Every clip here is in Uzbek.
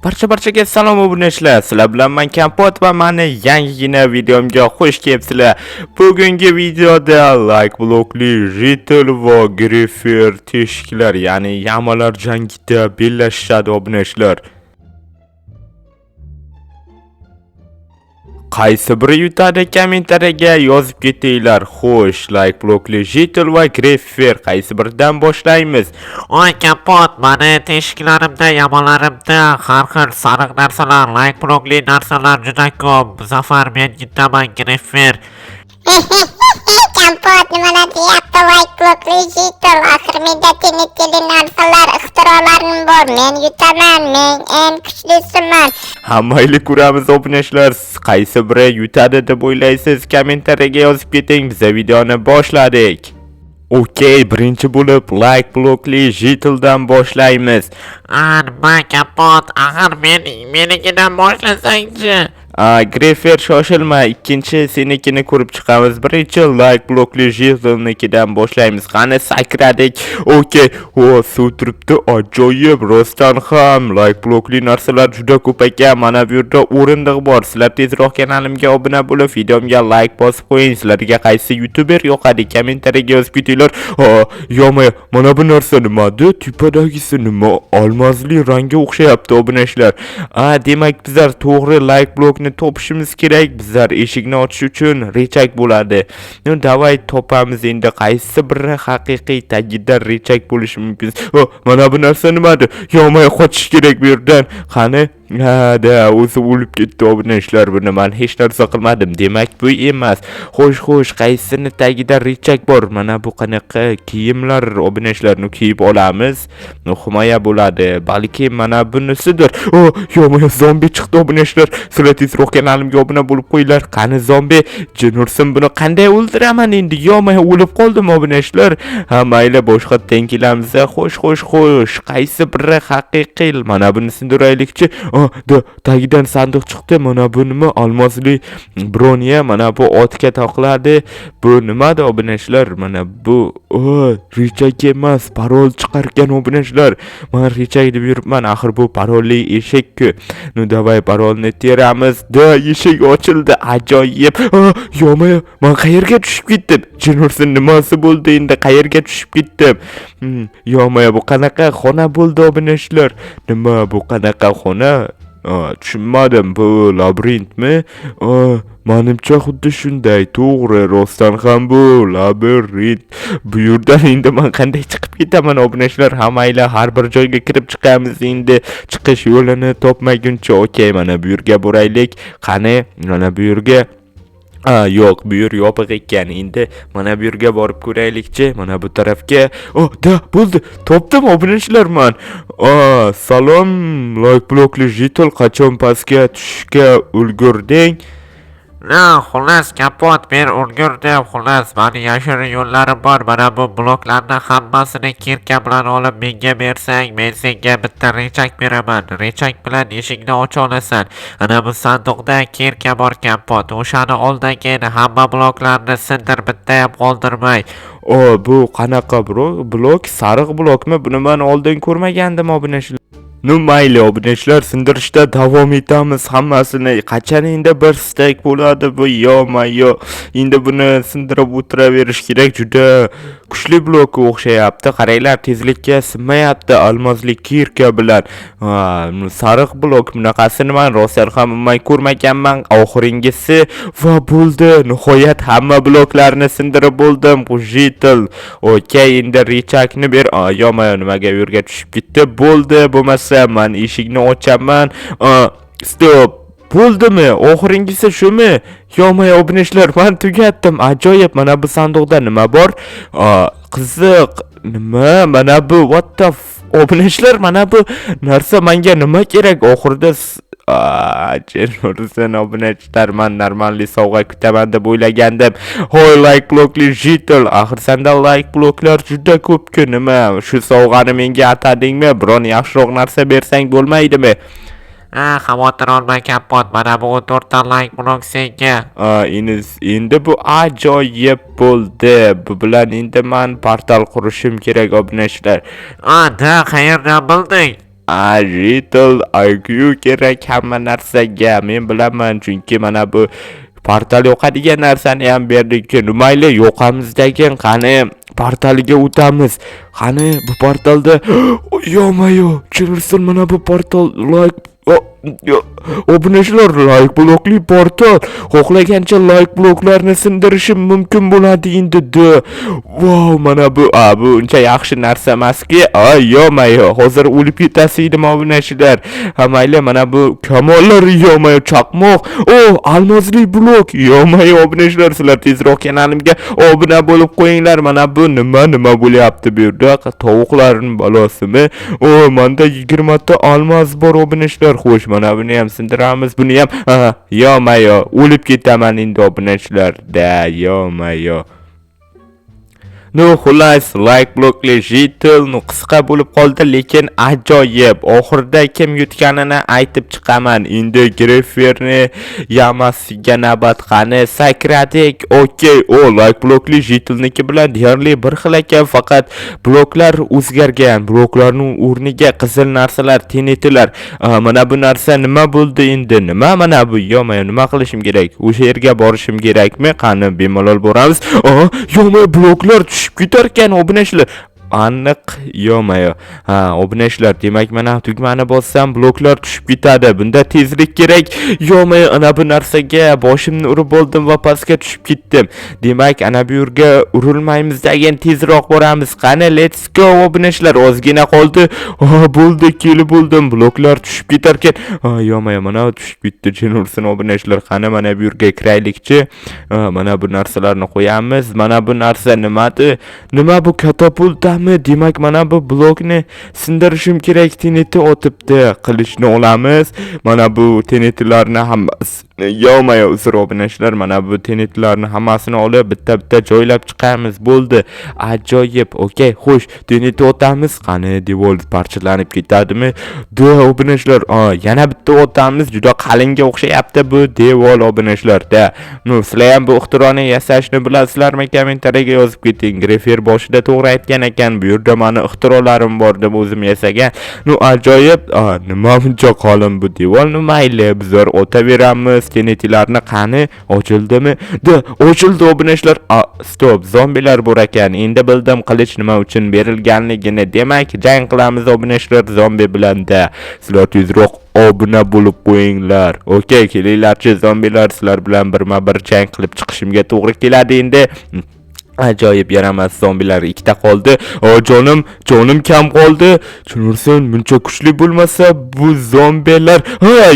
Barchaga salom obunachilar. Sizlar bilan men Kampot va meni yangigina videomga xush kelibsizlar. Bugungi videoda like blokli Ritel va Griffer teshiklar, ya'ni yamalar jangida bellashishadi obunachilar. Qaysi biri yutadi kommentariyaga yozib ketinglar. Xo'sh, like blokli Ritel va Griffer qaysi biridan boshlaymiz? Oy Kapot, mani teshiklarimda, yamalarimda har xil sariq narsalar, like blokli narsalar juda ko'p. Zafar, men yutaman Griffer. Kampot nimalar deyapti? Like blokli Ritel, axir menda tili narsalar, ixtirolarim bor. Men yutaman, men eng kuchlisiman. Hammayli ko'ramiz obunachilar. Qaysi biri yutadi deb o'ylaysiz? Kommentariyaga yozib keting. Biz videoni boshladik. Okey, birinchi bo'lib like blokli Riteldan boshlaymiz. Nima Kapot, axir menikidan boshlasangchi. Griffer shoshilma, ikkinchi senikini ko'rib chiqamiz. Birinchi like blokli Ritelnikidan boshlaymiz. Qani sakradik. Okey, suv turibdi, ajoyib. Rostdan ham like blokli narsalar juda ko'p ekan. Mana bu yerda o'rindiq bor. Sizlar tezroq kanalimga obuna bo'lib, videomga like bosib qo'ying. Sizlarga qaysi youtuber yoqadi? Kommentariyaga yozib ketinglar. Yomay, mana bu narsa nimadi? Tepadagisi nima? Olmazli rangga o'xshayapti obunachilar. Demak bizlar to'g'ri like blokni topishimiz kerak. Bizlar eshikni ochish uchun rechak bo'ladi. Davay topamiz endi. Qaysi biri haqiqiy tagida rechak bo'lishi mumkin? Mana bu narsa nimadi? Yomay qochish kerak bu yerdan. Qani? O'zi o'lib ketdi obunachilar. Buni men hech narsa qilmadim. Demak bu emas. Xo'sh, qaysini tagida rechak bor? Mana bu qanaqa kiyimlar obunachilarni kiyib olamiz. Himoya bo'ladi. Balki mana bunisidir. Yomay zombi chiqdi obunachilar. Sizlar tezroq kanalimga obuna bo'lib qo'yinglar. Qani zombi? Jin ursin, buni qanday o'ldiraman endi? Yomay o'lib qoldim obunachilar. Mayli, boshqa tengilamiz. Xo'sh, qaysi biri haqiqiy? Mana bunisini duraylikchi. Tagidan sandiq chiqdi. Mana bu nima? Olmosli broniya. Mana bu otga taqladi. Bu nimada obunachilar? Mana bu rechak emas, parol chiqargan obunachilar. Men rechak deb yuribman, axir bu parolli eshak-ku. Davay parolni teramiz. Eshik ochildi. Ajoyib. Yomay, men qayerga tushib ketdim? Jin ursin, nimasi bo'ldi endi? Qayerga tushib ketdim? Yomay, bu qanaqa xona bo'ldi obunachilar? Nima bu qanaqa xona? Tushunmadim. Bu labirintmi? Menimcha xuddi shunday. To'g'ri, rostdan ham bu labirint. Bu yerdan endi men qanday chiqib ketaman obunachilar? Hammaylar har bir joyga kirib chiqamiz endi. Chiqish yo'lini topmaguncha. Okey, mana bu yerga boraylik. Qani, mana bu yerga yo'q, bu yer yopiq ekan. Endi mana bu yerga borib ko'raylikchi. Mana bu tarafga. Bo'ldi. Topdim obunachilar men. Salom, like blokli Ritel, qachon pastga tushishga ulgurding? Xullas Kapot, men ulgurdim. Xullas, mani yashirin yo'llarim bor. Mana bu bloklarni hammasini kirka bilan olib menga bersang, men senga bitta rechak beraman. Rechak bilan eshikni ocha olasan. Ana bu sanduqda kirka bor Kapot. O'shani oldagin hamma bloklarni sindir, bitta ham qoldirmay. Bu qanaqa blok? Sariq blokmi? Buni men oldin ko'rmagandim obunachilar. Mayli obunachilar, sindirishda davom etamiz hammasini. Qachon endi bir stek bo'ladi bu? Yo, endi buni sindirib o'tiraverish kerak. Juda kuchli blokka o'xshayapti. Qaranglar, tezlikka sinmayapti almozli kirka bilan. Sariq blok bunaqasini men rostdan ham ko'rmaganman. Oxiringisi va bo'ldi. Nihoyat hamma bloklarni sindirib bo'ldim. Ritel. Okey, endi rechakni ber. Yomay, nimaga yerga tushib ketdi? Bo'ldi, bo'lmasa men eshikni ochaman. Stop. Bo'ldimi? Oxiringisi shumi? Yomay obunachilar, men tugatdim. Ajoyib. Mana bu sanduqda nima bor? Qiziq. Nima? Mana bu what the obunachilar, mana bu narsa menga nima kerak? Oxirida Jin obunachilar, men normalli sovg'a kutaman deb o'ylagandim. Like blokli Ritel, axir senda like bloklar juda ko'p-ku. Nima? Shu sovg'ani menga atadingmi? Biron yaxshiroq narsa bersang bo'lmaydimi? Xavotir olma Kapot, mana bu 4 ta like blok senga. Endi bu ajoyib bo'ldi. Bu bilan endi men portal qurishim kerak obunachilar. Qayerdan bilding? Jitel IQ kerak hamma narsaga. Men bilaman, chunki mana bu portal yo'qadigan narsani ham berdik. Mayli, yo'qamizdagi qani portaliga o'tamiz. Qani bu portalda yo-mayo, chirilsin mana bu portal like obunachilar like blokli portal. Xohlagancha like bloklarni sindirishim mumkin bo'ladi endi. Wow, mana bu uncha yaxshi narsa emaski. Yo-mayo, hozir o'lib ketasizmi obunachilar? Mayli, mana bu kamollar yo-mayo chaqmoq. Almozli blok. Yo-mayo obunachilar, sizlar tezroq kanalimga obuna bo'lib qo'yinglar. Mana bu nima bo'lyapti bu yerda? Tovuqlarning balosimi? Menda 20 ta olmos bor obunachilar. Xo'sh, mana buni ham sindiramiz, buni ham. Yo-mayo, o'lib ketaman endi obunachilarda. Yo-mayo. Xullas, like blokli Jitel qisqa bo'lib qoldi, lekin ajoyib. Oxirida kim yutganini aytib chiqaman. Endi Greferni yamasiga navbat qani sakradik. Okey, like blokli Jitelniki bilan deyarli bir xil ekan, faqat bloklar o'zgargan. Bloklarning o'rniga qizil narsalar, tenetilar. Mana bu narsa nima bo'ldi endi? Nima mana bu? Yo-mayo, nima qilishim kerak? O'sha yerga borishim kerakmi? Qani bemalol boramiz. Yo-mayo, bloklar tushib ketarkan obunachilar. Aniq, yo-mayo. Obunachilar, demak mana tugmani bossam bloklar tushib ketadi. Bunda tezlik kerak. Yo-mayo, ana bu narsaga boshimni urib oldim va pastga tushib ketdim. Demak, ana bu yerga urilmaymiz degan, tezroq boramiz. Qani, let's go obunachilar. Ozgina qoldi. Bo'ldi, kelib bo'ldim. Bloklar tushib ketarkan. Yo-mayo, mana tushib ketdi. Jinursin obunachilar. Qani, mana bu yerga kiraylikchi. Mana bu narsalarni qo'yamiz. Mana bu narsa nimadi? Nima bu, katapulta? Demak, mana bu blokni sindirishim kerak. Teneti otibdi. Qilichni olamiz. Mana bu tenetlarni hammasini, yo-mayo, uzr obunachilar, mana bu tenetlarni hammasini olib bitta joylab chiqamiz. Bo'ldi. Ajoyib. Okey, xo'sh, teneti otamiz. Qani, devor parchalanib ketadimi? Obunachilar, yana bitta otamiz. Juda qalinga o'xshayapti bu devor obunachilarda. Sizlar ham bu ixtironi yasashni bilasizlarmi? Kommentariyaga yozib keting. Grefer boshida to'g'ri aytgan ekan. Bu yerda mani ixtirolarim bor deb o'zim yasagan. Ajoyib. Nima buncha qalin bu devor? Mayli, bizlar otaveramiz. Tenetilarni qani, ochildimi? Ochildi obunachilar. Stop, zombilar bor ekan. Endi bildim qilich nima uchun berilganligini. Demak, jang qilamiz obunachilar zombi bilan. Sizlar tezroq obuna bo'lib qo'yinglar. Okey, kelinglarchi zombilar, sizlar bilan birma-bir jang qilib chiqishimga to'g'ri keladi endi. Ajoyib, yaramas zombilar ikkita qoldi. Jonim kam qoldi. Tushunursan, buncha kuchli bo'lmasa bu zombilar.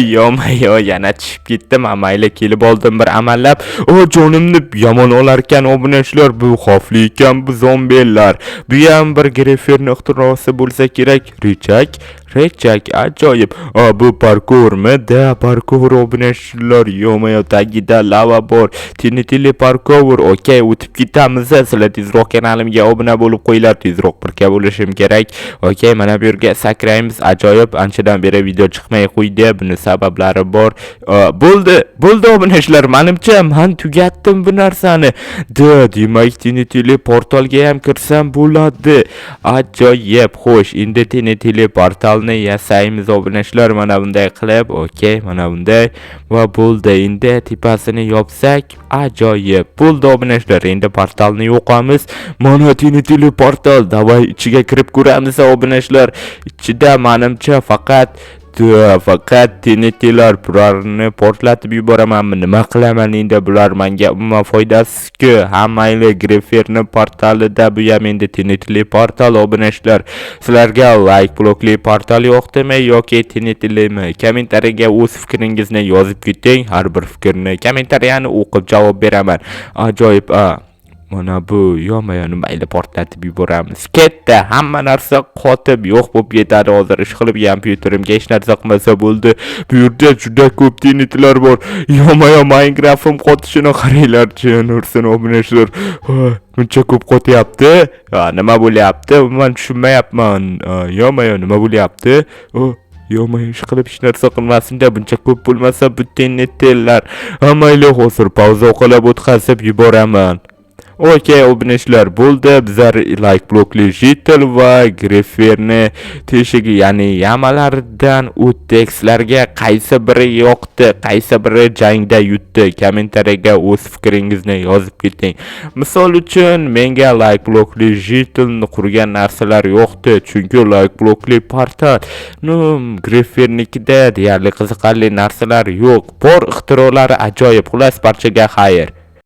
Yo-mayo, yana tushib ketdim. Mayli, kelib oldim bir amallab. Jonimni yomon olarkan obunachilar, bu xavfli ekan bu zombilar. Bu ham bir Greferni ixtirosi bo'lsa kerak. Rechak, ajoyib. Bu parkurmi? Parkur obunachilar. Yo-mayo, tagida lava bor. Tenetili parkur. Okey, o'tib ketamiz. Sizlar tezroq kanalimga obuna bo'lib qo'yinglar. Tezroq birga bo'lishim kerak. Okey, mana bu yerga sakraymiz. Ajoyib, anchadan beri video chiqmay qo'ydi. Buni sabablari bor. Bo'ldi obunachilar. Menimcha men tugatdim bu narsani. Demak, tenetili portalga ham kirsam bo'ladi. Ajoyib. Xo'sh, endi tenetili portalni yasaymiz obunachilar. Mana bunday qilib, okey, mana bunday va bo'ldi. Endi tepasini yopsak, ajoyib. Bo'ldi obunachilar. Endi portalni yo'qamiz. Mana tenetili portal. Davay ichiga kirib ko'ramiz obunachilar. Ichida menimcha faqat tenetilar, bularni portlatib yuboramanmi? Nima qilaman endi? Bular menga umuman foydasiz-ku. Mayli, Greferni portalida bu ham endi tenetili portal obunachilar. Sizlarga like blokli portal yoqdimi yoki tenetilimi? Kommentariyaga o'z fikringizni yozib keting. Har bir fikrni kommentariyani o'qib javob beraman. Ajoyib. Mana bu yo-mayo, mayli, portlatib yuboramiz. Ketdi, hamma narsa qotib yo'q bo'lib ketadi. Hozir ish qilib kompyuterimga hech narsa qilmasa bo'ldi. Bu yerda juda ko'p tenetlar bor. Yo-mayo, Minecraft'im qotishini qaranglar-chi, nursin obunachilar. Buncha ko'p qotyapti. Nima bo'lyapti? Men tushunmayapman. Yo-mayo, nima bo'lyapti? Yo-mayo, ish qilib hech narsa qilmasin-da, buncha ko'p bo'lmasa bu tenetlar. Mayli, hozir pauza qilib o'tkazib yuboraman. Okey, obunachlar bo'ldi. Bizlar like blokli jitel va Grifferni teshigi, ya'ni yamalaridan o'tdik. Sizlarga qaysi biri yoqdi, qaysi biri jangda yutdi? Kommentariyaga o'z fikringizni yozib keting. Misol uchun, menga like blokli jitelni qurgan narsalar yoqdi, chunki like blokli portal, Griffernikida deyarli qiziqarli narsalar yo'q. Bor ixtirolari ajoyib. Xullas, barchaga xayr.